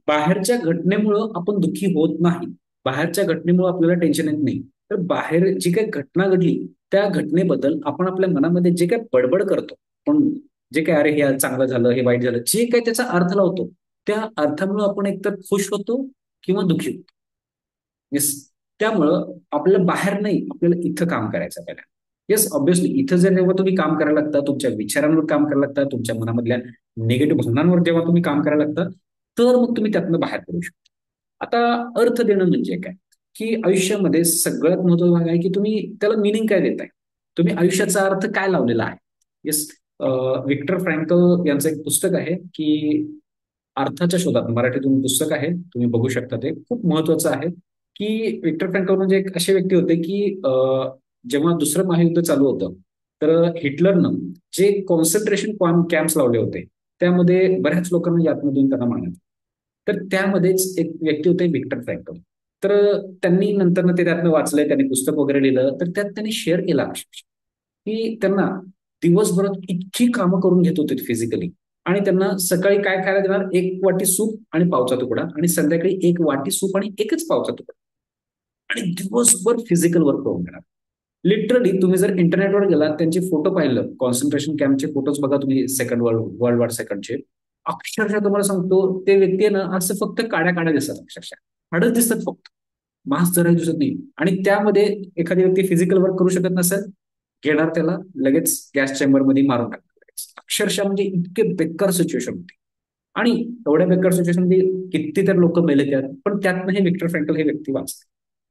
बाहेरच्या घटनेमुळं आपण दुःखी होत नाही. बाहेरच्या घटनेमुळे आपल्याला टेन्शन येत नाही. तर बाहेर जी काही घटना घडली, त्या घटनेबद्दल आपण आपल्या मनामध्ये जे काही बडबड करतो, पण जे काही अरे हे चांगलं झालं, हे वाईट झालं, जे काही त्याचा अर्थ लावतो, त्या अर्थामुळे आपण एकतर खुश होतो किंवा दुःखी होतो. येस. त्यामुळं आपल्याला बाहेर नाही, आपल्याला इथं काम करायचं पहिला. येस, ऑब्व्हियसली इथं जर जेव्हा तुम्ही काम करायला लागता, तुमच्या विचारांवर काम करायला लागता, तुमच्या मनामधल्या निगेटिव्ह भावनांवर जेव्हा तुम्ही काम करायला लागता, तर मग तुम्ही त्यातनं बाहेर पडू शकता. आता अर्थ देणं म्हणजे काय? की आयुष्यामध्ये सगळ्यात महत्त्वाचा भाग आहे की तुम्ही त्याला मिनिंग काय देताय? तुम्ही आयुष्याचा अर्थ काय लावलेला आहे? येस. विक्टर फ्रँकल यांचं एक पुस्तक आहे की अर्थाच्या शोधात, मराठीतून पुस्तक आहे, तुम्ही बघू शकता. ते खूप महत्वाचं आहे की विक्टर फ्रँकल म्हणजे एक असे व्यक्ती होते की जेव्हा दुसरं महायुद्ध चालू होतं, तर हिटलरनं जे कॉन्सन्ट्रेशन कॅम्प्स लावले होते, त्यामध्ये बऱ्याच लोकांना यातमधून त्यांना मारण्यात आलं. तर त्यामध्येच एक व्यक्ती होते विक्टर फ्रँकल. तर त्यांनी नंतर ते त्यातनं वाचलंय, त्यांनी पुस्तक वगैरे लिहिलं, तर त्यात त्यांनी शेअर केला की त्यांना दिवसभरात इतकी कामं करून घेत होते फिजिकली, आणि त्यांना सकाळी काय खायला देणार? एक वाटी सूप आणि पावचा तुकडा, आणि संध्याकाळी एक वाटी सूप आणि एकच पावचा तुकडा, आणि दिवसभर फिजिकल वर्क करून घेणार. लिटरली तुम्ही जर इंटरनेटवर गेला, त्यांचे फोटो पाहिलं, कॉन्सन्ट्रेशन कॅम्पचे फोटोज बघा तुम्ही, सेकंड वर्ल्ड वॉर सेकंडचे, अक्षरशः तुम्हाला सांगतो ते व्यक्ती आहे ना, असं फक्त काड्या काड्या दिसतात, अक्षरशः हाडच दिसतात फक्त, मांस जराही दिसत नाही. आणि त्यामध्ये एखादी व्यक्ती फिजिकल वर्क करू शकत नसेल, घेणार त्याला, लगेच गॅस चेंबर मध्ये मारून टाकणार लगेच. अक्षरशः म्हणजे इतके बेकार सिच्युएशन होती. आणि एवढ्या बेकार सिच्युएशन मध्ये किती तर लोक मेले त्यात, पण त्यातनं हे विक्टर फ्रँकल हे व्यक्ती वाचले.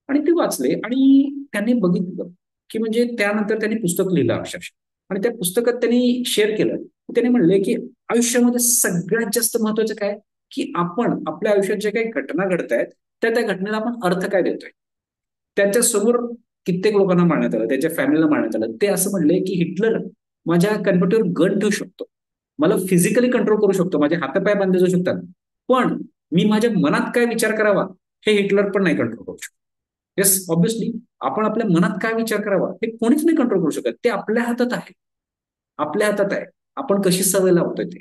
आणि ते वाचले आणि त्यांनी बघितलं की म्हणजे त्यानंतर त्यांनी पुस्तक लिहिलं अक्षरशः. आणि त्या पुस्तकात त्यांनी शेअर केलं, त्यांनी म्हणले की आयुष्यामध्ये सगळ्यात जास्त महत्वाचं काय, की आपण आपल्या आयुष्यात जे काही घटना घडत आहेत, त्या घटनेला आपण अर्थ काय देतोय. त्यांच्या समोर कित्येक लोकांना मारण्यात आलं, त्यांच्या फॅमिलीला मारण्यात आलं. ते असं म्हणले की हिटलर माझ्या कन्व्हर्टीवर गन ठेवू शकतो, मला फिजिकली कंट्रोल करू शकतो, माझे हातपाय बांधले जाऊ शकतात, पण मी माझ्या मनात काय विचार करावा, हे हिटलर पण नाही कंट्रोल करू शकतो. येस, ऑब्व्हियसली आपण आपल्या मनात काय विचार करावा हे कोणीच नाही कंट्रोल करू शकत. ते आपल्या हातात आहे. आपल्या हातात आहे. आपण कशी सवय लावतोय ते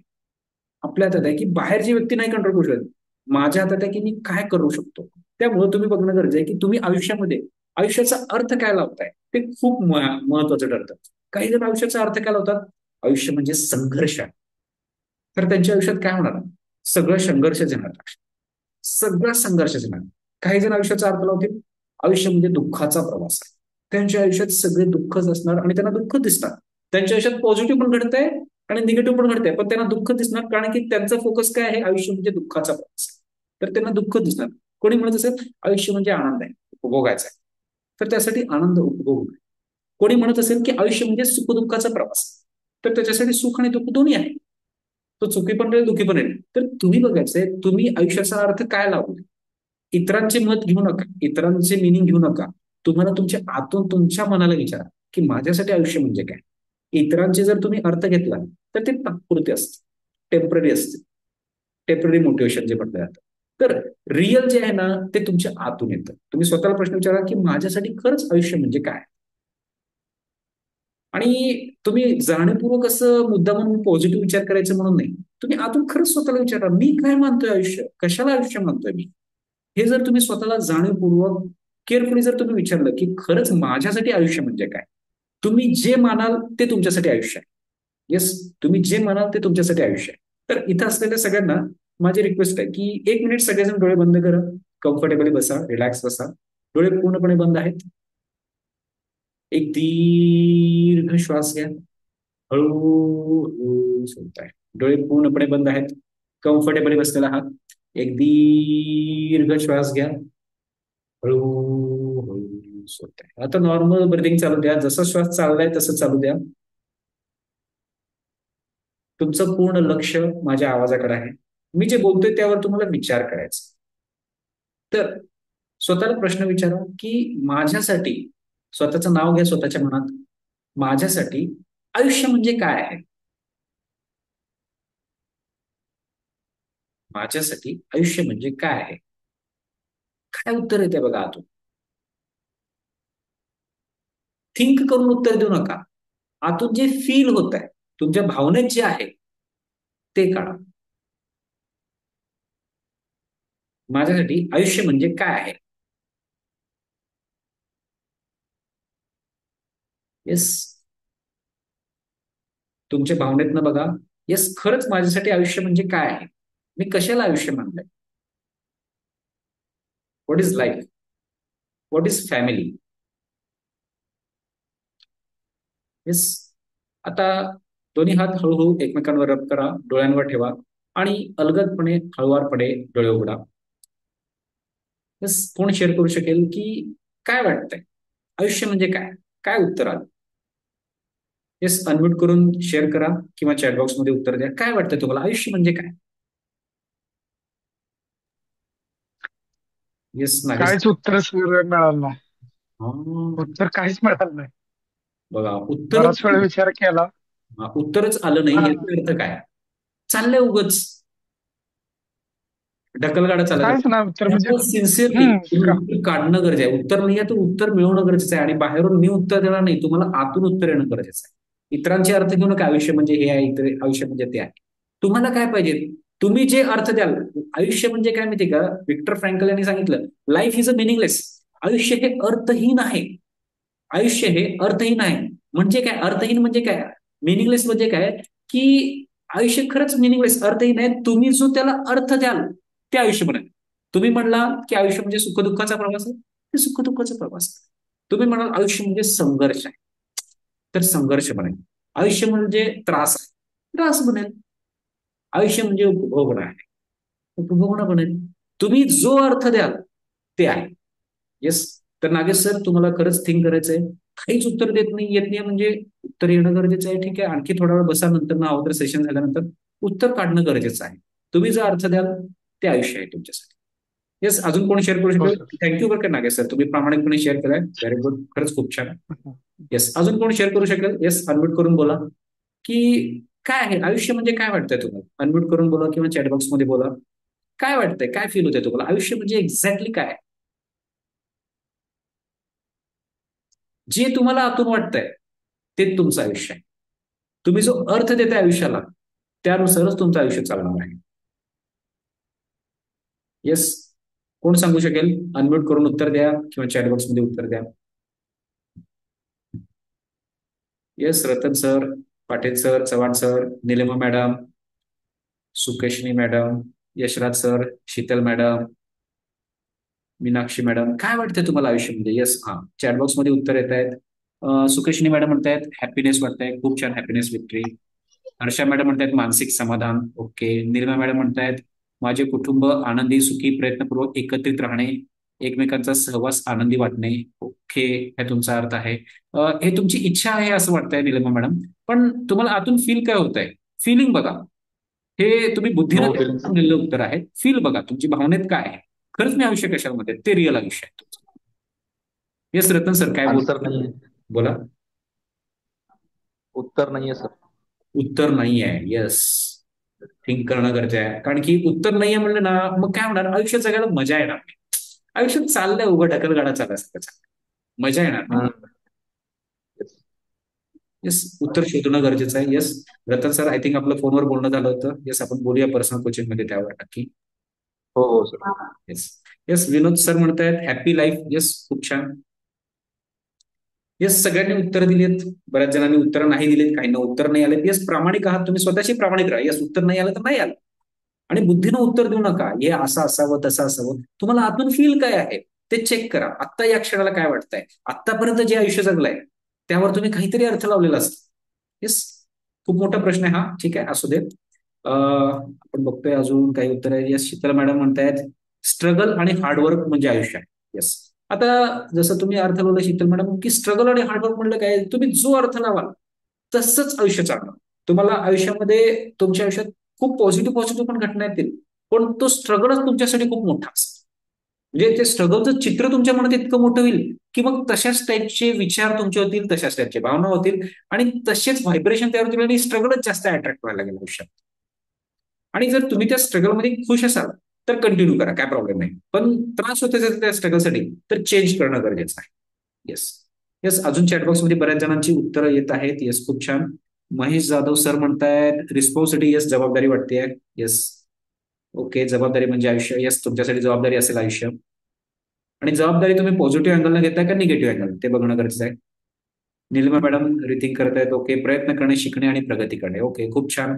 आपल्या हातात आहे. की बाहेरची व्यक्ती नाही कंट्रोल करू शकत. माझ्या हातात आहे की मी काय करू शकतो. त्यामुळे तुम्ही बघणं गरजेचं आहे की तुम्ही आयुष्यामध्ये आयुष्याचा अर्थ काय लावताय ते खूप महत्वाचं ठरतं. काही जण आयुष्याचा अर्थ काय लावतात, आयुष्य म्हणजे संघर्ष आहे, तर त्यांच्या आयुष्यात काय होणार, सगळं संघर्षच येणार, सगळा संघर्षच येणार. काही जण आयुष्याचा अर्थ लावतील, आयुष्य म्हणजे दुःखाचा प्रवास आहे, त्यांच्या आयुष्यात सगळे दुःखच असणार आणि त्यांना दुःख दिसणार. त्यांच्या आयुष्यात पॉझिटिव्ह पण घडतंय आणि निगेटिव्ह पण घडतंय, पण त्यांना दुःख दिसणार, कारण की त्यांचा फोकस काय आहे, आयुष्य म्हणजे दुःखाचा प्रवास आहे. तर त्यांना दुःख दिसणार. कोणी म्हणत असेल आयुष्य म्हणजे आनंद आहे, उपभोगायचा आहे, तर त्यासाठी आनंद उपभोग. कोणी म्हणत असेल की आयुष्य म्हणजे सुखदुःखाचा प्रवास, तर त्याच्यासाठी सुख आणि दुःख दोन्ही आहे, तो सुखी पण राहील, दुःखी पण राहील. तर तुम्ही बघायचंय तुम्ही आयुष्याचा अर्थ काय लावले. इतरांचे मत घेऊ नका, इतरांचे मिनिंग घेऊ नका. तुम्हाला तुमच्या आतून तुमच्या मनाला विचारा की माझ्यासाठी आयुष्य म्हणजे काय. इतरांचे जर तुम्ही अर्थ घेतला तर ते तात्पुरते असते, टेम्पररी असते, टेम्पररी मोटिवेशन जे म्हटलं जातं. तर रिअल जे आहे ना, ते तुमच्या आतून येतं. तुम्ही स्वतःला प्रश्न विचारा की माझ्यासाठी खरंच आयुष्य म्हणजे काय. आणि तुम्ही जाणीवपूर्वक असं मुद्दा म्हणून पॉझिटिव्ह विचार करायचं म्हणून नाही, तुम्ही आतून खरंच स्वतःला विचारा मी काय मानतोय, आयुष्य कशाला आयुष्य मानतोय मी. हे जर तुम्ही स्वतःला जाणीवपूर्वक केअरफुली जर तुम्ही विचारलं की खरंच माझ्यासाठी आयुष्य म्हणजे काय, तुम्ही जे मानाल ते तुमच्यासाठी आयुष्य आहे. येस, तुम्ही जे मानाल ते तुमच्यासाठी आयुष्य आहे. तर इथं असलेल्या सगळ्यांना माझी रिक्वेस्ट आहे की एक मिनिट सगळेजण डोळे बंद करा, कम्फर्टेबली बसा, रिलॅक्स बसा. डोळे पूर्णपणे बंद आहेत. एक दीर्घ श्वास घ्या, हळूहळू सोडताय. डोळे पूर्णपणे बंद आहेत, कम्फर्टेबली बसलेला आहात. एक दीर्घ श्वास घ्या, हळूहळू सोडताय. आता नॉर्मल ब्रिथिंग चालू द्या, जसा श्वास चाललाय तसं चालू द्या. तुमचं पूर्ण लक्ष माझ्या आवाजाकडे आहे. मी जे बोलतोय त्यावर तुम्हाला विचार करायचा. तर स्वतःला प्रश्न विचारा की माझ्यासाठी, स्वतःचं नाव घ्या स्वतःच्या मनात, माझ्यासाठी आयुष्य म्हणजे काय आहे. माझ्यासाठी आयुष्य म्हणजे काय आहे. काय उत्तर येते बघा आतून. थिंक करून उत्तर देऊ नका. आतून जे फील होत आहे, तुमच्या भावनेत जे आहे ते काढा. माझ्यासाठी आयुष्य म्हणजे काय आहे? येस, तुमच्या भावनेतनं बघा. येस, खरंच माझ्यासाठी आयुष्य म्हणजे काय आहे? मी कशाला आयुष्य मानलंय? What is life? What is family? Yes. आता दोन्ही हात हळूहळू एकमेकांवर रब करा, डोळ्यांवर ठेवा आणि अलगदपणे हळुवारपणे डोळे उघडा. येस, कोण शेअर करू शकेल की काय वाटतंय आयुष्य म्हणजे काय? काय उत्तर आलं? येस, अनम्यूट करून शेअर करा किंवा चॅटबॉक्समध्ये उत्तर द्या. काय वाटतं तुम्हाला आयुष्य म्हणजे काय? येस, नागेश. काहीच उत्तर मिळालं नाही. हा, उत्तर काहीच मिळालं नाही. बघा उत्तरच. बराच वेळ विचार केला. उत्तरच आलं नाही हा, याचा अर्थ काय? चाललंय उगच ढकलगाडा चालत काहीच नाही उत्तर म्हणजे. त्यामुळे सिन्सिअरली हम्म तुम्ही का. उत्तर काढणं गरजेचं आहे. उत्तर नाही आहे तर उत्तर मिळवणं गरजेचं आहे आणि बाहेरून मी उत्तर देणार नाही, तुम्हाला आतून उत्तर येणं गरजेचं आहे. इतरांचे अर्थ घेऊ नका, आयुष्य म्हणजे हे आहे, इतर आयुष्य म्हणजे ते आहे. तुम्हाला काय पाहिजे? तुम्ही जे अर्थ द्याल. आयुष्य म्हणजे काय माहिती का? विक्टर फ्रँकल यांनी सांगितलं, लाईफ इज अ मिनिंगलेस. आयुष्य हे अर्थहीन आहे. आयुष्य हे अर्थहीन आहे. म्हणजे काय अर्थहीन म्हणजे काय? मिनिंगलेस म्हणजे काय? की आयुष्य खरंच मिनिंगलेस अर्थहीन आहे. तुम्ही जो त्याला अर्थ द्याल ते आयुष्य बनेल. तुम्ही म्हणला की आयुष्य म्हणजे सुखदुःखाचा प्रवास आहे, ते सुखदुःखाचा प्रवास आहे. तुम्ही म्हणाल आयुष्य म्हणजे संघर्ष आहे, तर संघर्ष बनेल. आयुष्य म्हणजे त्रास आहे, त्रास बनेल. आयुष्य म्हणजे उपभोगणं आहे, उपभोगणं बनेल. तुम्ही जो अर्थ द्याल ते आहे. येस. तर नागेश सर, तुम्हाला खरंच थिंक करायचंय. काहीच उत्तर देत नाही, येत नाही म्हणजे उत्तर येणं गरजेचं आहे. ठीक आहे, आणखी थोडा वेळ बसा, नंतर ना अगोदर सेशन झाल्यानंतर उत्तर काढणं गरजेचं आहे. तुम्ही जो अर्थ द्याल ते आयुष्य आहे तुमच्यासाठी. येस, अजून कोणी शेअर करू हो शकेल? सर. थँक्यू बरं का नागेश सर, तुम्ही प्रामाणिकपणे शेअर केलाय. व्हेरी गुड, खरंच खूप छान. येस, अजून कोण शेअर करू शकेल? येस, अनम्यूट करून बोला की काय आहे आयुष्य म्हणजे काय वाटतंय तुम्हाला. अनम्यूट करून बोला किंवा चॅटबॉक्समध्ये बोला. काय वाटतंय, काय फील होतंय तुम्हाला? आयुष्य म्हणजे एक्झॅक्टली काय आहे? जे तुम्हाला आतून वाटतंय तेच तुमचं आयुष्य आहे. तुम्ही जो अर्थ देताय आयुष्याला त्यानुसारच तुमचं आयुष्य चालणार आहे. येस, कोण सांगू शकेल? अनम्यूट करून उत्तर द्या किंवा चॅटबॉक्समध्ये उत्तर द्या. Yes, Ratan sir, Patil sir, Chavan sir, Nilima madam, Sukeshani madam, Yashraj sir, Sheetal madam, Meenakshi madam, काय वाटतंय तुम्हाला आयुष्य म्हणजे? येस, हा, चॅटबॉक्समध्ये उत्तर येत आहेत. सुकेशनी मॅडम म्हणतायत हॅपीनेस वाटतंय, खूप छान, हॅपीनेस विक्ट्री. हर्षा मॅडम म्हणतायत मानसिक समाधान. ओके. निलिमा मॅडम म्हणतायत माझे कुटुंब आनंदी, सुखी, प्रयत्नपूर्वक एकत्रित राहणे, एकमेकांचा सहवास आनंदी वाटणे. ओके, हे तुमचा अर्थ आहे. हे तुमची इच्छा आहे असं वाटतंय निलिमा मॅडम. पण तुम्हाला आतून फील काय होतंय? फिलिंग बघा. हे तुम्ही बुद्धीनं हो फिलिंग्स. दिलेलं उत्तर आहे. फील बघा, तुमची भावनेत काय आहे? खरंच मी आयुष्य कशामध्ये ते रिअल आयुष्य आहे तुमचं. येस, रतन सर, काय बोल? आन्सर नाहीये. बोला. उत्तर नाहीये सर. उत्तर नाही आहे. येस, थिंक करणं गरजेचं आहे. कारण की उत्तर नाहीये म्हणलं ना, मग काय होणार? आयुष्य जगायला मजा येणार नाही. आयुष्यात चाललंय उभं ढकलगाडा चालायचं, मजा येणार नाही. हम्म. येस, उत्तर शोधणं गरजेचं आहे. Yes, Ratan sir, I think आपलं फोनवर बोलणं झालं होतं. येस, आपण बोलूया पर्सनल कोचिंग मध्ये त्यावर नक्की. हो हो सर. येस. येस, विनोद सर म्हणतायत हॅपी लाईफ. येस, खूप छान. येस, सगळ्यांनी उत्तर दिलीत. बऱ्याच जणांनी उत्तर नाही दिलीत, काहींना उत्तर नाही आले. येस, प्रामाणिक आहात तुम्ही, स्वतःशी प्रामाणिक राहा. येस, उत्तर नाही आलं तर नाही आलं आणि बुद्धीनं उत्तर देऊ नका, हे असं असावं तसं असावं. तुम्हाला आतून फील काय आहे ते चेक करा. आत्ता या क्षणाला काय वाटतंय? आत्तापर्यंत जे आयुष्य जगलंय त्यावर तुम्ही काहीतरी अर्थ लावलेला असतो. येस, खूप मोठा प्रश्न आहे हा. ठीक आहे, असू दे. आपण बघतोय अजून काही उत्तर आहे. येस, शीतल मॅडम म्हणतायत स्ट्रगल आणि हार्डवर्क म्हणजे आयुष्य आहे. येस. आता जसं तुम्ही अर्थ लावला शीतल मॅडम की स्ट्रगल आणि हार्डवर्क म्हणलं काय, तुम्ही जो अर्थ लावाल तसंच आयुष्य चालणार. तुम्हाला आयुष्यामध्ये तुमच्या आयुष्यात खूप पॉझिटिव्ह पॉझिटिव्ह पण घटना येतील, पण तो स्ट्रगलच तुमच्यासाठी खूप मोठा असतो. म्हणजे ते स्ट्रगलचं चित्र तुमच्या मनात इतकं मोठं होईल की मग तशाच टाईपचे विचार तुमचे होतील, तशाच टाईपचे भावना होतील आणि तसेच व्हायब्रेशन तयार होतील आणि स्ट्रगलच जास्त अट्रॅक्ट व्हायला लागेल आयुष्यात. आणि जर तुम्ही त्या स्ट्रगलमध्ये खुश असाल तर कंटिन्यू करा, काय प्रॉब्लेम नाही. पण त्रास होत असेल त्या स्ट्रगलसाठी तर चेंज करणं गरजेचं आहे. येस. येस, अजून चॅटबॉक्समध्ये बऱ्याच जणांची उत्तरं येत आहेत. येस, खूप छान. महेश जाधव सर म्हणतायत रिस्पॉन्सिबिलिटी. येस, जबाबदारी वाटते. येस. ओके, जबाबदारी म्हणजे आयुष्य. येस, तुमच्यासाठी जबाबदारी असेल आयुष्य. आणि जबाबदारी तुम्ही पॉझिटिव्ह अँगलने घेताय का निगेटिव्ह अँगल, ते बघणं गरजेचं आहे. निलिमा मॅडम रिथिंक करत आहेत. ओके, प्रयत्न करणे, शिकणे आणि प्रगती करणे. ओके, खूप छान.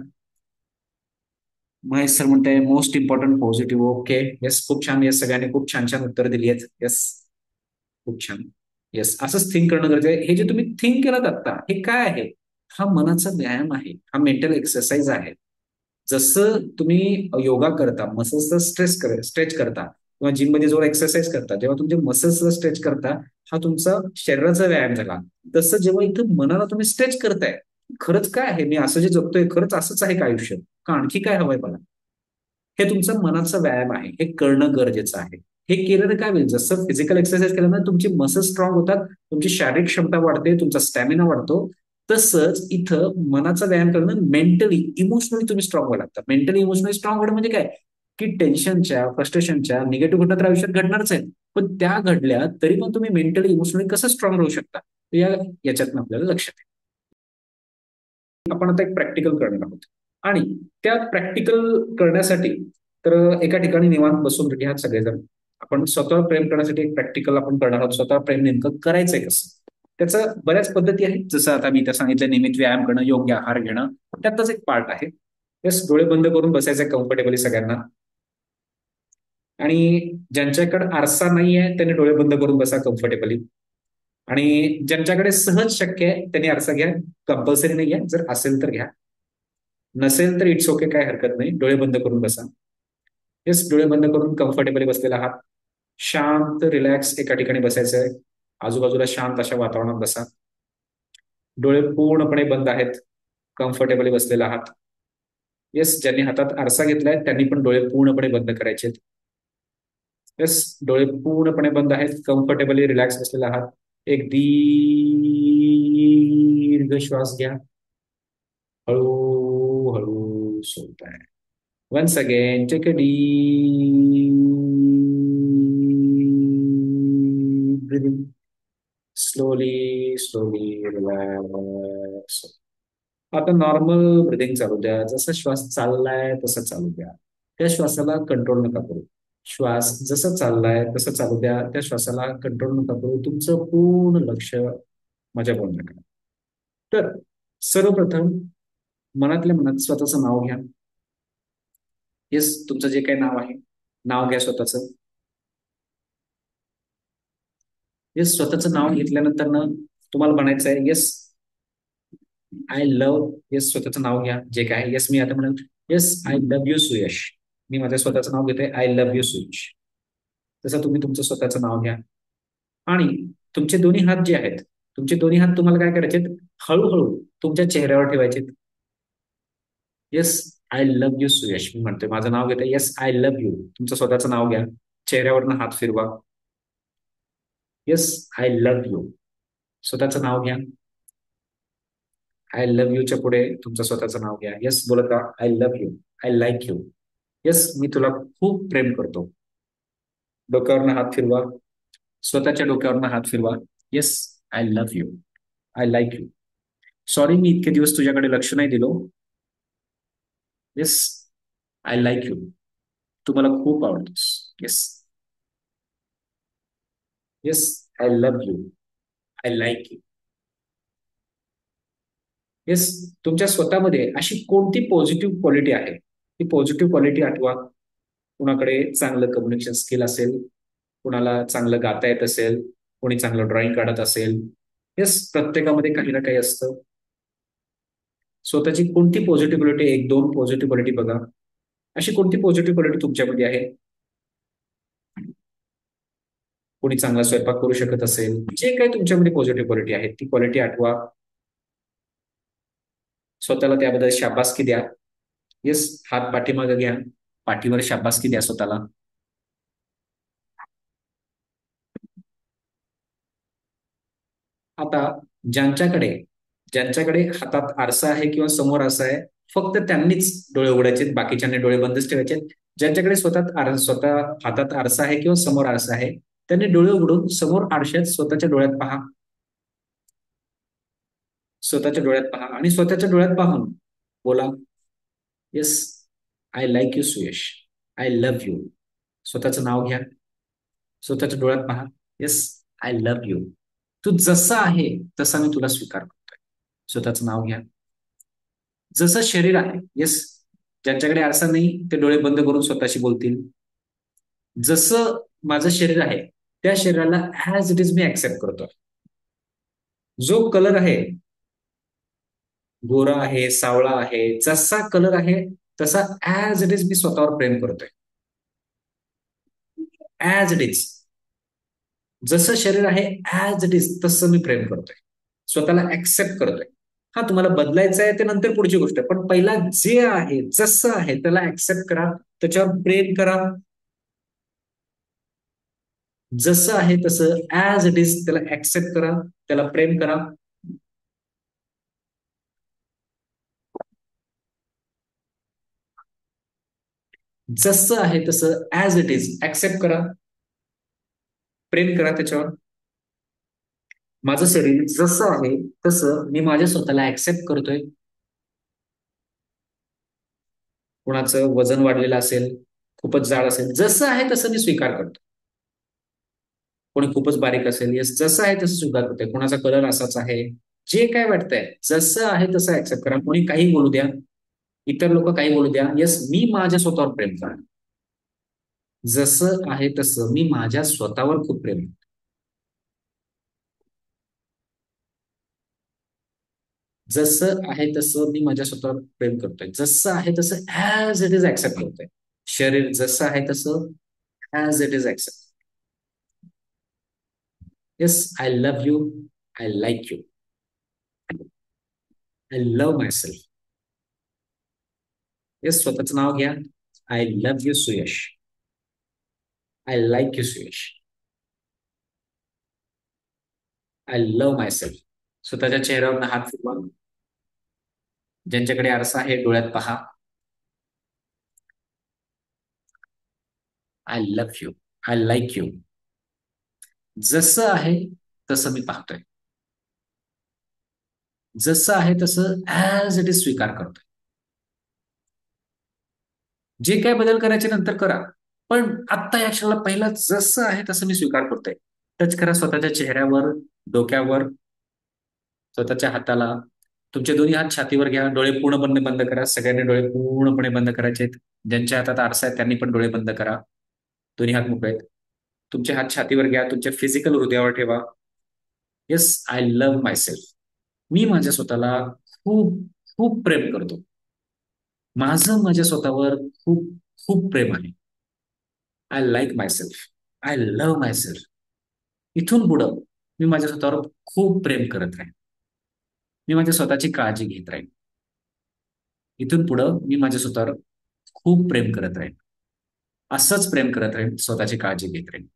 महेश सर म्हणते most important positive. Okay, yes, खूप छान. येस, सगळ्यांनी खूप छान छान उत्तर दिली आहेत. येस, खूप छान. येस, असंच थिंक करणं गरजेचं आहे. हे जे तुम्ही थिंक केलं आता, हे काय आहे? हा मनाचा व्यायाम आहे, हा मेंटल एक्सरसाइज आहे. जसं तुम्ही योगा करता, मसल्सचा स्ट्रेच करता, किंवा जिम मध्ये जो एक्सरसाइज करता, जेव्हा तुमचे मसल्सला स्ट्रेच करता, हा तुमचा शरीराचा व्यायाम झाला. तसं जेव्हा इथं मनाला तुम्ही स्ट्रेच करताय, खरंच काय आहे, मी असं जे जगतोय खरंच असंच आहे का आयुष्य, का आणखी काय हवंय मला, हे तुमचं मनाचा व्यायाम आहे, हे करणं गरजेचं आहे. हे केल्यानं काय होईल, जसं फिजिकल एक्सरसाइज केल्यानं तुमची मसल स्ट्रॉंग होतात, तुमची शारीरिक क्षमता वाढते, तुमचा स्टॅमिना वाढतो. तसंच इथं मनाचा व्यायाम करणं, मेंटली इमोशनली तुम्ही स्ट्रॉंग व्हायला लागता. मेंटली इमोशनली स्ट्रॉंग होणं म्हणजे काय, की टेन्शनच्या, फ्रस्ट्रेशनच्या, निगेटिव्ह घटना तर आयुष्यात घडणारच आहेत, पण त्या घडल्या तरी पण तुम्ही मेंटली इमोशनली कसं स्ट्रॉंग राहू शकता, याच्यातनं आपल्याला लक्षात येईल. आपण आता एक प्रॅक्टिकल करणार आहोत. आणि त्या प्रॅक्टिकल करण्यासाठी तर एका ठिकाणी निवांत बसून घ्या सगळेजण. आपण स्वतःवर प्रेम करण्यासाठी एक प्रॅक्टिकल आपण करणार आहोत. स्वतःवर प्रेम नेमकं करायचंय कसं, त्याचं बऱ्याच पद्धती आहेत. जसं आता मी त्या सांगितलं, नियमित व्यायाम करणं, योग्य आहार घेणं, त्यातच एक पार्ट आहे. तेच डोळे बंद करून बसायचं कम्फर्टेबली सगळ्यांना. आणि ज्यांच्याकडे आरसा नाही आहे त्यांनी डोळे बंद करून बसा कम्फर्टेबली. आणि ज्यांच्याकडे सहज शक्य आहे त्यांनी आरसा घ्या. कंपल्सरी नाही आहे, जर असेल तर घ्या, नसेल तर इट्स ओके, काय हरकत नाही. डोळे बंद करून बसा. येस, डोळे बंद करून कम्फर्टेबली बसलेला आहात. शांत रिलॅक्स एका ठिकाणी बसायचं आहे. आजूबाजूला शांत अशा वातावरणात बसा. डोळे पूर्णपणे बंद आहेत. कम्फर्टेबली बसलेला आहात. येस, ज्यांनी हातात आरसा घेतलाय त्यांनी पण डोळे पूर्णपणे बंद करायचे आहेत. येस, डोळे पूर्णपणे बंद आहेत. कम्फर्टेबली रिलॅक्स बसलेला आहात. एक दीर्घ श्वास घ्या. हळूहळू सोडताय. Once again, take a deep breathing. Slowly, slowly relax. आता नॉर्मल ब्रिदिंग चालू द्या. जसा श्वास चाललाय तसं चालू द्या. त्या श्वासाला कंट्रोल नका करू. श्वास जसं चाललाय तसं चालू द्या. त्या श्वासाला कंट्रोल नका करू. तुमचं पूर्ण लक्ष माझ्या बोलण्याकडे. तर सर्वप्रथम मनातल्या मनात स्वतःचं नाव घ्या. येस, तुमचं जे काही नाव आहे, नाव घ्या स्वतःचं. येस, स्वतःचं नाव घेतल्यानंतर ना तुम्हाला म्हणायचं आहे येस आय लव्ह. येस, स्वतःचं नाव घ्या जे काय आहे. येस, मी आता म्हणेन yes I love you Suyash. मी माझं स्वतःचं नाव घेतोय, आय लव्ह यू सुयश. तसं तुम्ही तुमचं स्वतःचं नाव घ्या. आणि तुमचे दोन्ही हात जे आहेत, तुमचे दोन्ही हात तुम्हाला काय करायचे, हळूहळू तुमच्या चेहऱ्यावर ठेवायचे. Yes I love you Suyash, मी म्हणतोय, माझं नाव घेतोय, येस आय लव्ह यू. तुमचं स्वतःचं नाव घ्या, चेहऱ्यावरनं हात फिरवा. Yes I love you. स्वतःचं नाव घ्या. आय लव्ह यूच्या पुढे तुमचं स्वतःचं नाव घ्या. येस, बोलत राहा, I love you, I like you. Yes, मी तुला खूप प्रेम करतो. डोक्यावरनं हात फिरवा. स्वतःच्या डोक्यावरनं हात फिरवा. Yes I love you, I like you. Sorry मी इतके दिवस तुझ्याकडे लक्ष नाही दिलो. Yes I like you. तू मला खूप आवडतोस. Yes. Yes I love you, I like you. Yes, तुमच्या स्वतःमध्ये अशी कोणती पॉझिटिव्ह क्वालिटी आहे, ती पॉझिटिव्ह क्वालिटी आठवा. कुणाकडे चांगलं कम्युनिकेशन स्किल असेल, कुणाला चांगलं गाता येत असेल, कोणी चांगलं ड्रॉइंग काढत असेल. येस, प्रत्येकामध्ये काही ना काही असतं. स्वतःची कोणती पॉझिटिव्ह क्वालिटी, एक दोन पॉझिटिव्ह क्वालिटी बघा. अशी कोणती पॉझिटिव्ह क्वालिटी तुमच्यामध्ये आहे? कोणी चांगला स्वयंपाक करू शकत असेल, जे काही तुमच्यामध्ये पॉझिटिव्ह क्वालिटी आहे ती क्वालिटी आठवा. स्वतःला त्याबद्दल शाबासकी द्या. येस, हात पाठीमागे घ्या, पाठीवर शाबासकी द्या स्वतःला. आता ज्यांच्याकडे ज्यांच्याकडे हातात आरसा आहे किंवा समोर आरसा आहे, फक्त त्यांनीच डोळे उघडायचे, बाकीच्यांनी डोळे बंदच ठेवायचे. ज्यांच्याकडे स्वतः हातात आरसा आहे किंवा समोर आरसा आहे, त्यांनी डोळे उघडून समोर आरशात स्वतःच्या डोळ्यात पहा. स्वतःच्या डोळ्यात पहा आणि स्वतःच्या डोळ्यात पाहून बोला, yes I like you Suyash. I love you. स्वतःचं नाव घ्या. स्वतःच्या डोळ्यात पहा. Yes, I love you. तू जसा आहे तसा मी तुला स्वीकार करतोय. स्वतःचं नाव घ्या. जसं शरीर आहे, येस, ज्यांच्याकडे आरसा नाही ते डोळे बंद करून स्वतःशी बोलतील. जसं माझं शरीर आहे त्या शरीराला as it is me accept करतोय. जो कलर आहे, गोरा आहे, सावळा आहे, जसा कलर आहे तसा ऍज इट इज मी स्वतःवर प्रेम करतोय. ऍज इट इज, जसं शरीर आहे ऍज इट इज तसं मी प्रेम करतोय. स्वतःला ऍक्सेप्ट करतोय. हा, तुम्हाला बदलायचं आहे ते नंतर पुढची गोष्ट आहे, पण पहिला जे आहे जसं आहे त्याला ऍक्सेप्ट करा, त्याच्यावर प्रेम करा. जसं आहे तसं ऍज इट इज त्याला ऍक्सेप्ट करा, त्याला प्रेम करा. जसं आहे तसं ऍज इट इज ऍक्सेप्ट करा, प्रेम करा त्याच्यावर. माझं शरीर जसं आहे तसं मी माझ्या स्वतःला ऍक्सेप्ट करतोय. कुणाचं वजन वाढलेलं असेल, खूपच जाड असेल, जसं आहे तसं मी स्वीकार करतो. कोणी खूपच बारीक असेल, येस, जसं आहे तसं स्वीकार करतोय. कोणाचा कलर असाच आहे, जे काय वाटतंय जसं आहे तसं ऍक्सेप्ट करा. कोणी काही बोलू द्या, इतर लोक काही बोलू द्या, येस, मी माझ्या स्वतःवर प्रेम करा. जसं आहे तसं मी माझ्या स्वतःवर खूप प्रेम करतो. जसं आहे तसं मी माझ्या स्वतःवर प्रेम करतोय. जसं आहे तसं ऍज इट इज ऍक्सेप्ट करतोय. शरीर जसं आहे तसं as it is accept. Yes, I love you, I like you, I love my self. Yes, स्वतःचं नाव घ्या. I love you Suyash, I like you Suyash, I love my self. स्वतःच्या चेहऱ्यावर हात फिरवा. ज्यांच्याकडे आरसा आहे डोळ्यात पहा. I love you, I like you. जसं आहे तसं मी पाहतोय. जसं आहे तसं ऍज इट इज स्वीकार करतोय. जे काय बदल करायचे नंतर करा, पण आत्ता या क्षणाला पहिला जसं आहे तसं मी स्वीकार करतोय. टच करा स्वतःच्या चेहऱ्यावर, डोक्यावर, स्वतःच्या हाताला. तुमचे दोन्ही हात छातीवर घ्या. डोळे पूर्णपणे बंद करा. सगळ्यांनी डोळे पूर्णपणे बंद करायचे आहेत. ज्यांच्या हातात आरसा आहे त्यांनी पण डोळे बंद करा. दोन्ही हात मोकळे आहेत. तुमचे हात छातीवर घ्या. तुमच्या फिजिकल हृदयावर ठेवा. Yes, I love myself. मी माझ्या स्वतःला खूप खूप प्रेम करतो. माझं माझ्या स्वतःवर खूप खूप प्रेम आहे. I like my self, I love my self. इथून पुढं मी माझ्या स्वतःवर खूप प्रेम करत राहीन. मी माझ्या स्वतःची काळजी घेत राहीन. इथून पुढं मी माझ्या स्वतःवर खूप प्रेम करत राहीन. असंच प्रेम करत राहीन, स्वतःची काळजी घेत राहीन.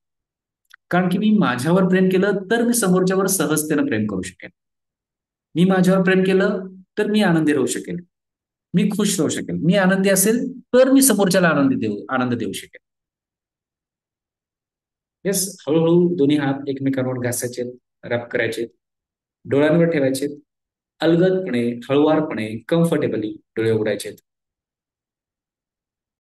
कारण की मी माझ्यावर प्रेम केलं तर मी समोरच्यावर सहजतेनं प्रेम करू शकेन. मी माझ्यावर प्रेम केलं तर मी आनंदी राहू शकेल. मी खुश राहू शकेल. मी आनंदी असेल तर मी समोरच्याला आनंद देऊ शकेल. येस, हळूहळू दोन्ही हात एकमेकांवर घासायचे, रब करायचे, डोळ्यांवर ठेवायचे. अलगदपणे, हळुवारपणे, कम्फर्टेबली डोळे उघडायचे.